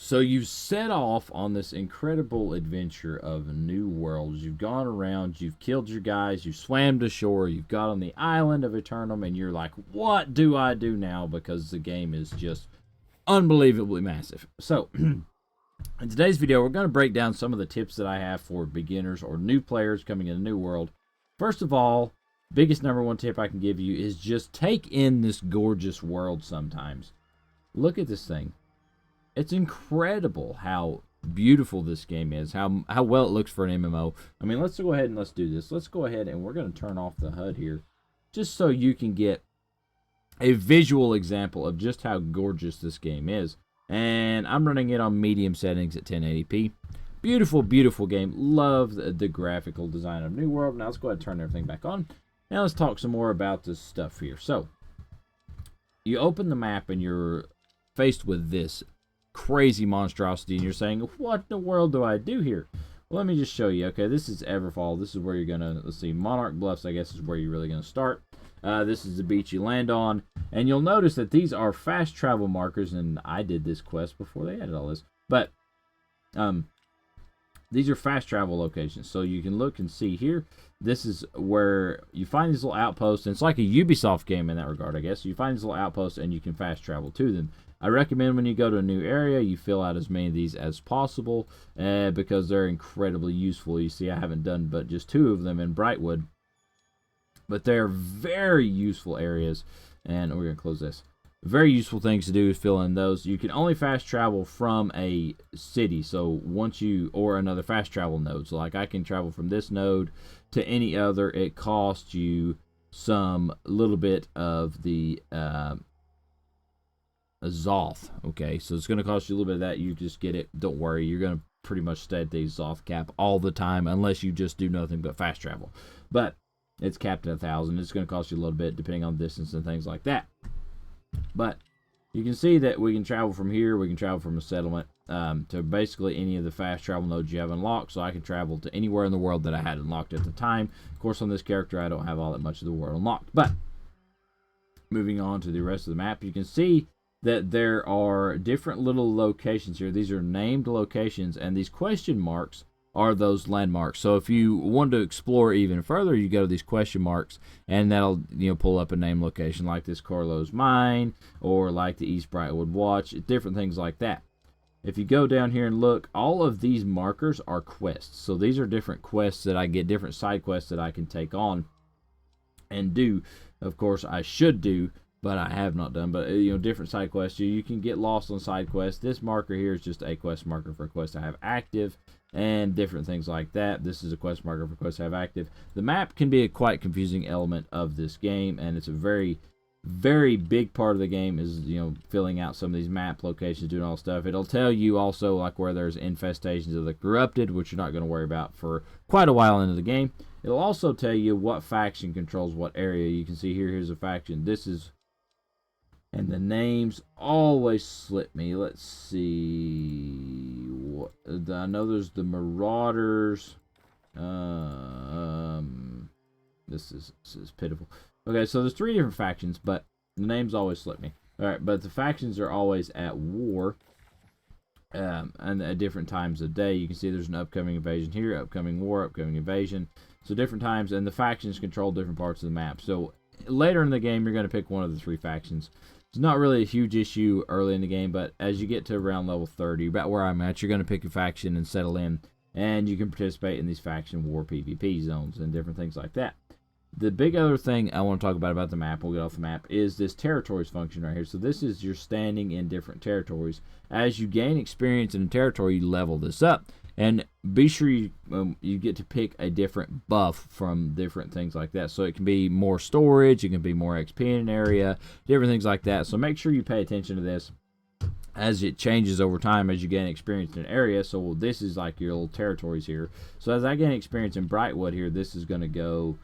So you've set off on this incredible adventure of new worlds. You've gone around, you've killed your guys, you've swam to shore, you've got on the island of Eternum, and you're like, what do I do now? Because the game is just unbelievably massive. So, in today's video, we're going to break down some of the tips that I have for beginners or new players coming in a new world. First of all, biggest number one tip I can give you is just take in this gorgeous world sometimes. Look at this thing. It's incredible how beautiful this game is, how well it looks for an MMO. I mean, let's go ahead and let's do this. Let's go ahead and we're going to turn off the HUD here just so you can get a visual example of just how gorgeous this game is. And I'm running it on medium settings at 1080p. Beautiful, beautiful game. Love the graphical design of New World. Now let's go ahead and turn everything back on. Now let's talk some more about this stuff here. So, you open the map and you're faced with this crazy monstrosity, and you're saying, what in the world do I do here? Well, let me just show you. Okay, this is Everfall. This is where you're gonna, let's see, Monarch Bluffs, I guess, is where you're really gonna start. This is the beach you land on, and you'll notice that these are fast travel markers, and I did this quest before they added all this, but these are fast travel locations, so you can look and see here. This is where you find these little outposts, and it's like a Ubisoft game in that regard, I guess. You find these little outposts, and you can fast travel to them. I recommend when you go to a new area, you fill out as many of these as possible because they're incredibly useful. You see, I haven't done but just 2 of them in Brightwood, but they're very useful areas, and we're going to close this. Very useful things to do is fill in those. You can only fast travel from a city, so once you, or another fast travel node. So like I can travel from this node to any other. It costs you some little bit of the Zoth, okay, so it's going to cost you a little bit of that. You just get it, don't worry, you're going to pretty much stay at the Zoth cap all the time unless you just do nothing but fast travel, but it's capped at 1,000. It's going to cost you a little bit depending on distance and things like that. But you can see that we can travel from here, we can travel from a settlement to basically any of the fast travel nodes you have unlocked, so I can travel to anywhere in the world that I had unlocked at the time. Of course, on this character I don't have all that much of the world unlocked, but moving on to the rest of the map, you can see that there are different little locations here. These are named locations, and these question marks are those landmarks. So if you want to explore even further, you go to these question marks, and that'll, you know, pull up a name location like this Corlo's Mine, or like the East Brightwood Watch, different things like that. If you go down here and look, all of these markers are quests. So these are different quests that I get, different side quests that I can take on and do. Of course, I should do, but I have not done. But, you know, different side quests. You can get lost on side quests. This marker here is just a quest marker for a quest I have active, and different things like that. This is a quest marker for quests I have active. The map can be a quite confusing element of this game, and it's a very, very big part of the game is, you know, filling out some of these map locations, doing all stuff. It'll tell you also like where there's infestations of the corrupted, which you're not going to worry about for quite a while into the game. It'll also tell you what faction controls what area. You can see here, here's a faction. This is, and the names always slip me. Let's see. What I know, there's the Marauders. This is pitiful. Okay, so there's 3 different factions, but the names always slip me. All right, but the factions are always at war, and at different times of day. You can see there's an upcoming invasion here, upcoming war, upcoming invasion. So different times, and the factions control different parts of the map. So later in the game, you're going to pick one of the 3 factions. It's not really a huge issue early in the game, but as you get to around level 30, about where I'm at, you're going to pick a faction and settle in, and you can participate in these faction war PvP zones and different things like that. The big other thing I want to talk about the map, we'll get off the map, is this territories function right here. So this is your standing in different territories. As you gain experience in a territory, you level this up. And be sure you get to pick a different buff from different things like that. So it can be more storage, it can be more XP in an area, different things like that. So make sure you pay attention to this as it changes over time as you gain experience in an area. So this is like your little territories here. So as I gain experience in Brightwood here, this is going to go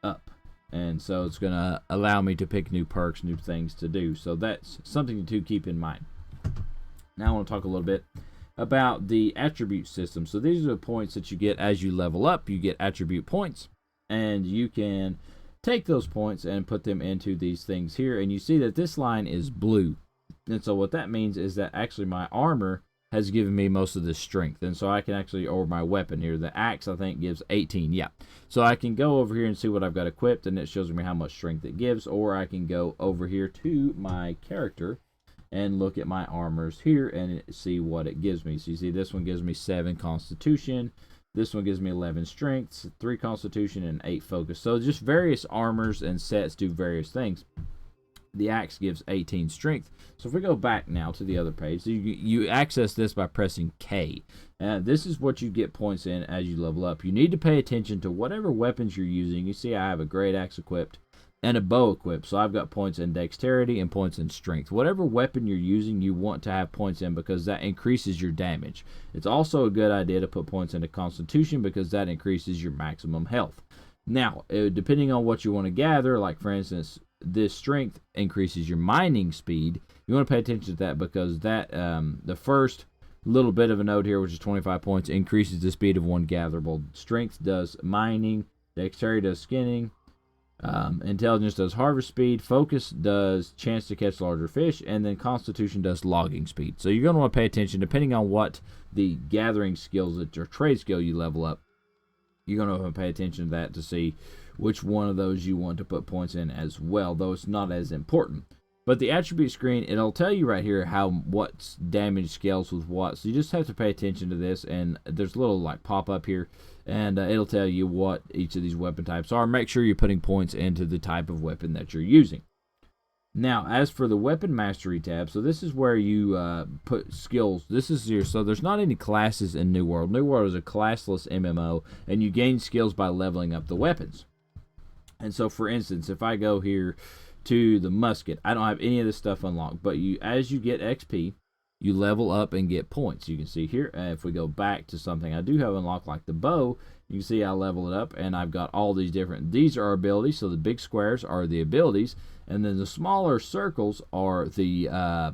up. And so it's going to allow me to pick new perks, new things to do. So that's something to keep in mind. Now I want to talk a little bit about the attribute system. So these are the points that you get as you level up. You get attribute points, and you can take those points and put them into these things here, and you see that this line is blue. And so what that means is that actually my armor has given me most of this strength. And so I can actually, or my weapon here, the axe I think gives 18. Yeah. So I can go over here and see what I've got equipped, and it shows me how much strength it gives. Or I can go over here to my character and look at my armors here and see what it gives me. So you see this one gives me 7 constitution. This one gives me 11 strengths, 3 constitution, and 8 focus. So just various armors and sets do various things. The axe gives 18 strength. So if we go back now to the other page, so you access this by pressing K. This is what you get points in as you level up. You need to pay attention to whatever weapons you're using. You see I have a great axe equipped and a bow equipped. So I've got points in dexterity and points in strength. Whatever weapon you're using, you want to have points in because that increases your damage. It's also a good idea to put points into constitution because that increases your maximum health. Now, depending on what you want to gather, like for instance, this strength increases your mining speed. You want to pay attention to that because that the first little bit of a note here, which is 25 points, increases the speed of one gatherable. Strength does mining, dexterity does skinning, intelligence does harvest speed, focus does chance to catch larger fish, and then constitution does logging speed. So you're going to want to pay attention depending on what the gathering skills that your trade skill you level up. You're going to want to pay attention to that to see which one of those you want to put points in as well, though it's not as important. But the attribute screen, it'll tell you right here how what damage scales with what. So you just have to pay attention to this, and there's a little like pop up here, and it'll tell you what each of these weapon types are. Make sure you're putting points into the type of weapon that you're using. Now, as for the weapon mastery tab, so this is where you put skills. This is your, so there's not any classes in New World. New World is a classless MMO, and you gain skills by leveling up the weapons. And so, for instance, if I go here to the musket, I don't have any of this stuff unlocked, but as you get XP, you level up and get points. You can see here, if we go back to something I do have unlocked, like the bow, you can see I level it up, and I've got all these different, these are abilities, so the big squares are the abilities, and then the smaller circles are the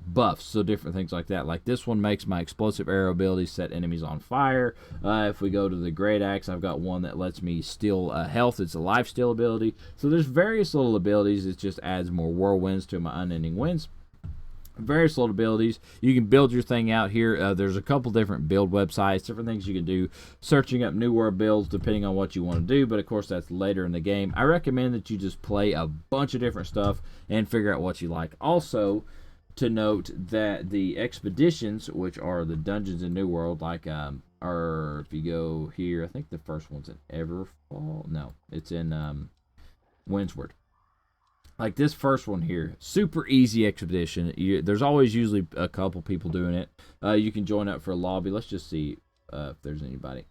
buffs, so different things like that. Like this one makes my explosive arrow ability set enemies on fire. If we go to the great axe, I've got one that lets me steal health. It's a life steal ability. So there's various little abilities. It just adds more whirlwinds to my unending winds. Various little abilities. You can build your thing out here. There's a couple different build websites, different things you can do, searching up New World builds depending on what you want to do, but of course that's later in the game. I recommend that you just play a bunch of different stuff and figure out what you like. Also, to note that the expeditions, which are the dungeons in New World, like or if you go here, I think the first one's in Everfall. No, it's in Windsward. Like this first one here, super easy expedition. There's always usually a couple people doing it. You can join up for a lobby. Let's just see if there's anybody.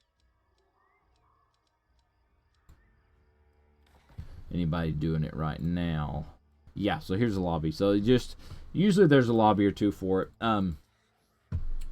Anybody doing it right now? Yeah, so here's a lobby. So usually there's a lobby or two for it.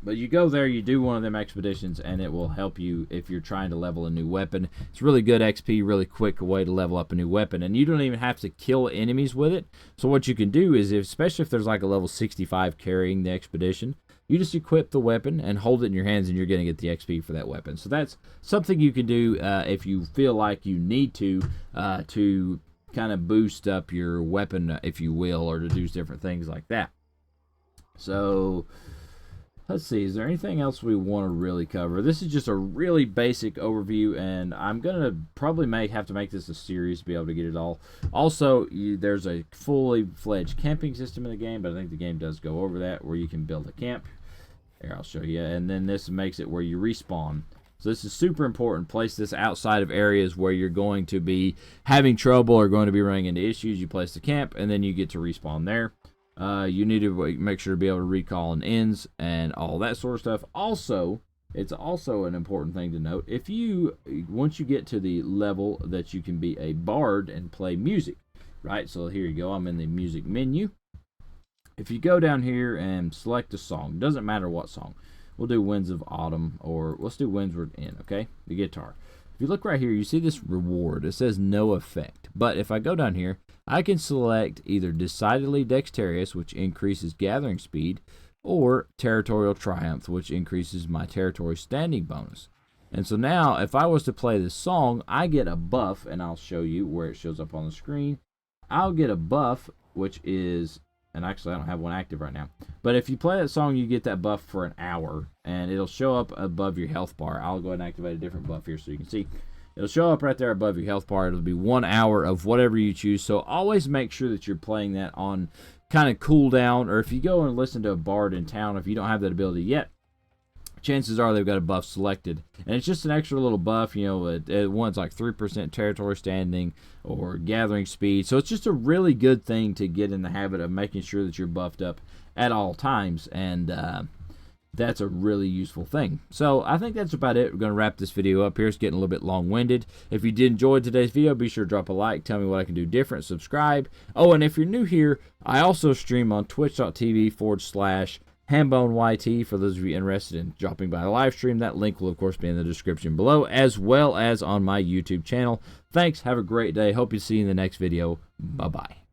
But you go there, you do one of them expeditions, and it will help you if you're trying to level a new weapon. It's really good XP, really quick way to level up a new weapon, and you don't even have to kill enemies with it. So what you can do is, especially if there's like a level 65 carrying the expedition, you just equip the weapon and hold it in your hands, and you're going to get the XP for that weapon. So that's something you can do if you feel like you need to kind of boost up your weapon, if you will, or to do different things like that. So let's see, is there anything else we want to really cover? This is just a really basic overview, and I'm going to probably have to make this a series to be able to get it all. Also, there's a fully fledged camping system in the game, but I think the game does go over that, where you can build a camp. Here, I'll show you. And then this makes it where you respawn. So this is super important. Place this outside of areas where you're going to be having trouble or going to be running into issues. You place the camp, and then you get to respawn there. You need to make sure to be able to recall an ends and all that sort of stuff. Also, it's also an important thing to note. Once you get to the level that you can be a bard and play music, right? So here you go. I'm in the music menu. If you go down here and select a song, doesn't matter what song. We'll do Winds of Autumn, or let's do Windsward Inn, okay? The guitar. If you look right here, you see this reward. It says no effect. But if I go down here, I can select either Decidedly Dexterous, which increases gathering speed, or Territorial Triumph, which increases my territory standing bonus. And so now, if I was to play this song, I get a buff, and I'll show you where it shows up on the screen. I'll get a buff, which is And actually, I don't have one active right now. But if you play that song, you get that buff for an hour, and it'll show up above your health bar. I'll go ahead and activate a different buff here so you can see. It'll show up right there above your health bar. It'll be 1 hour of whatever you choose. So always make sure that you're playing that on kind of cooldown, or if you go and listen to a bard in town, if you don't have that ability yet, chances are they've got a buff selected, and it's just an extra little buff. You know, one's like 3% territory standing or gathering speed, so it's just a really good thing to get in the habit of making sure that you're buffed up at all times, and that's a really useful thing. So I think that's about it. We're going to wrap this video up here. It's getting a little bit long-winded. If you did enjoy today's video, be sure to drop a like, tell me what I can do different, subscribe. Oh, and if you're new here, I also stream on twitch.tv/HamboneYT for those of you interested in dropping by a live stream. That link will, of course, be in the description below, as well as on my YouTube channel. Thanks. Have a great day. Hope you see you in the next video. Bye-bye.